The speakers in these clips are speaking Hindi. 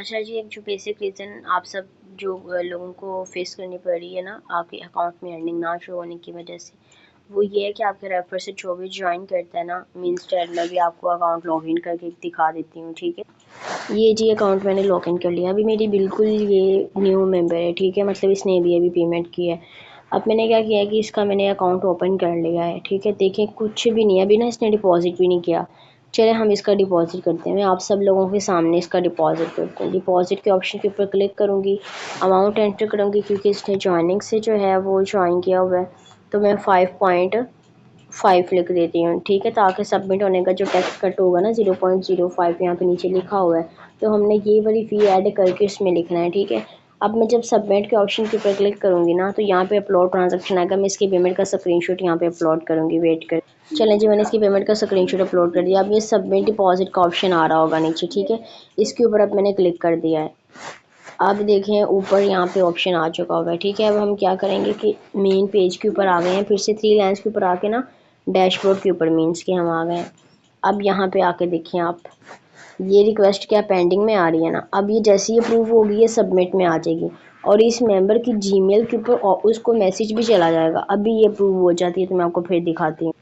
अच्छा जी, एक जो बेसिक रीज़न आप सब जो लोगों को फेस करनी पड़ रही है ना आपके अकाउंट में अर्निंग ना शो होने की वजह से, वो ये है कि आपके रेफर से जो भी ज्वाइन करता है ना, मीन्स टैग मैं भी आपको अकाउंट लॉगिन करके दिखा देती हूँ, ठीक है। ये जी अकाउंट मैंने लॉगिन कर लिया, अभी मेरी बिल्कुल ये न्यू मेंबर है, ठीक है, मतलब इसने भी अभी पेमेंट की है। अब मैंने क्या किया कि इसका मैंने अकाउंट ओपन कर लिया है, ठीक है। देखिए कुछ भी नहीं है अभी ना, इसने डिपॉजिट भी नहीं किया। चले हम इसका डिपॉजिट करते हैं, मैं आप सब लोगों के सामने इसका डिपॉजिट करते हैं। डिपॉजिट के ऑप्शन के ऊपर क्लिक करूँगी, अमाउंट एंटर करूँगी क्योंकि इसने ज्वाइनिंग से जो है वो ज्वाइन किया हुआ है, तो मैं 5.5 लिख देती हूँ, ठीक है, ताकि सबमिट होने का जो टैक्स कट होगा ना 0.05 यहाँ पे नीचे लिखा हुआ है, तो हमने ये वाली फ़ी ऐड करके इसमें लिखना है, ठीक है। अब मैं जब सबमिट के ऑप्शन के ऊपर क्लिक करूँगी ना, तो यहाँ पे अपलोड ट्रांजैक्शन आएगा, मैं इसकी पेमेंट का स्क्रीनशॉट यहाँ पे अपलोड करूँगी, वेट कर। चलें जी, मैंने इसकी पेमेंट का स्क्रीनशॉट अपलोड कर दिया। अब ये सबमिट डिपॉजिट का ऑप्शन आ रहा होगा नीचे, ठीक है, इसके ऊपर अब मैंने क्लिक कर दिया है। अब देखें ऊपर यहाँ पे ऑप्शन आ चुका होगा, ठीक है। अब हम क्या करेंगे कि मेन पेज के ऊपर आ गए हैं, फिर से 3 लाइन्स के ऊपर आके ना डैशबोर्ड के ऊपर मीन्स के हम आ गए हैं। अब यहाँ पे आके देखिए आप, ये रिक्वेस्ट क्या पेंडिंग में आ रही है ना, अब ये जैसे ही अप्रूव होगी ये सबमिट में आ जाएगी और इस मेंबर की जीमेल के ऊपर उसको मैसेज भी चला जाएगा। अभी ये अप्रूव हो जाती है तो मैं आपको फिर दिखाती हूँ।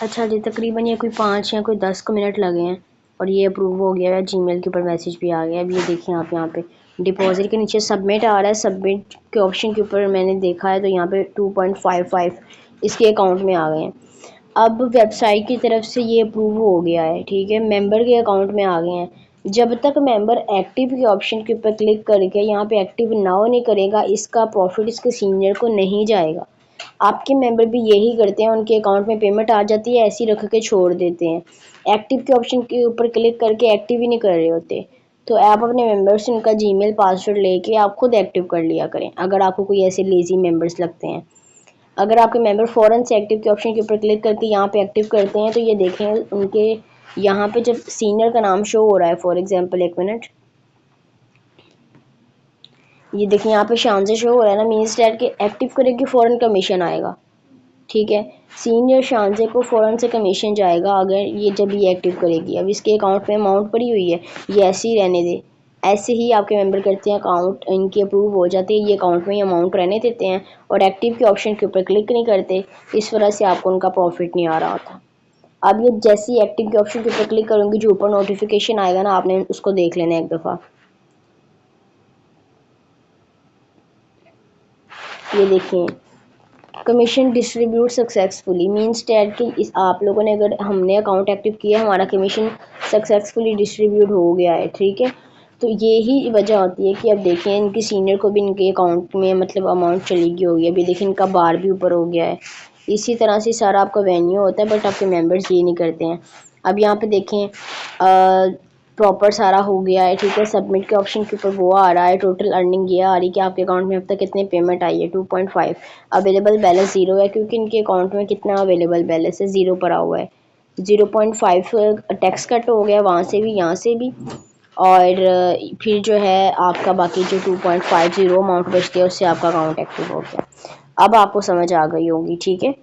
अच्छा जी, तकरीबन ये कोई 5 या कोई 10 मिनट लगे हैं और ये अप्रूव हो गया है, जीमेल के ऊपर मैसेज भी आ गया। अब ये देखिए आप, यहाँ पे डिपॉजिट के नीचे सबमिट आ रहा है, सबमिट के ऑप्शन के ऊपर मैंने देखा है तो यहाँ पे 2.55 इसके अकाउंट में आ गए हैं। अब वेबसाइट की तरफ से ये अप्रूव हो गया है, ठीक है, मेंबर के अकाउंट में आ गए हैं। जब तक मेंबर एक्टिव के ऑप्शन के ऊपर क्लिक करके यहाँ पे एक्टिव नाउ नहीं करेगा, इसका प्रॉफिट इसके सीनियर को नहीं जाएगा। आपके मेंबर भी यही करते हैं, उनके अकाउंट में पेमेंट आ जाती है, ऐसे ही रख के छोड़ देते हैं, एक्टिव के ऑप्शन के ऊपर क्लिक करके एक्टिव ही नहीं कर रहे होते। तो आप अपने मेंबर से उनका जीमेल पासवर्ड लेके आप खुद एक्टिव कर लिया करें, अगर आपको कोई ऐसे लेजी मेंबर्स लगते हैं। अगर आपके मेंबर फ़ौरन से एक्टिव के ऑप्शन के ऊपर क्लिक करके यहाँ पे एक्टिव करते हैं तो ये देखें उनके यहाँ पे जब सीनियर का नाम शो हो रहा है, फॉर एग्जांपल एक मिनट, ये देखिए यहाँ पे शान से शो हो रहा है ना, मीन्स डैट के एक्टिव करेगी फ़ौरन कमीशन आएगा, ठीक है। सीनियर शानजे को फ़ौरन से कमीशन जाएगा अगर ये जब ये एक्टिव करेगी। अब इसके अकाउंट में अमाउंट पड़ी हुई है, ये ऐसे ही रहने दे। ऐसे ही आपके मेंबर करते हैं, अकाउंट इनकी अप्रूव हो जाती है, ये अकाउंट में ही अमाउंट रहने देते हैं और एक्टिव के ऑप्शन के ऊपर क्लिक नहीं करते, इस वजह से आपको उनका प्रॉफिट नहीं आ रहा होता। अब ये जैसे ही एक्टिव के ऑप्शन के ऊपर क्लिक करूँगी, जो ऊपर नोटिफिकेशन आएगा ना, आपने उसको देख लेना एक दफ़ा। ये देखिए, commission distribute successfully, means that कि इस आप लोगों ने, अगर हमने अकाउंट एक्टिव किया, हमारा कमीशन सक्सेसफुली डिस्ट्रीब्यूट हो गया है, ठीक है। तो यही वजह होती है कि अब देखें इनकी सीनियर को भी इनके अकाउंट में मतलब अमाउंट चली गई होगी, अभी देखें इनका बार भी ऊपर हो गया है। इसी तरह से सारा आपका वेन्यू होता है, बट आपके मेंबर्स ये नहीं करते हैं। अब यहाँ पे देखें प्रॉपर सारा हो गया है, ठीक है। सबमिट के ऑप्शन के ऊपर वो आ रहा है, टोटल अर्निंग ये आ रही है कि आपके अकाउंट में अब तक कितने पेमेंट आई है, 2.5। अवेलेबल बैलेंस 0 है क्योंकि इनके अकाउंट में कितना अवेलेबल बैलेंस है, 0 पर आ हुआ है। 0.5 टैक्स कट हो गया वहाँ से भी, यहाँ से भी, और फिर जो है आपका बाकी जो 2.50 अमाउंट बचती है उससे आपका अकाउंट एक्टिव हो गया। अब आपको समझ आ गई होगी, ठीक है।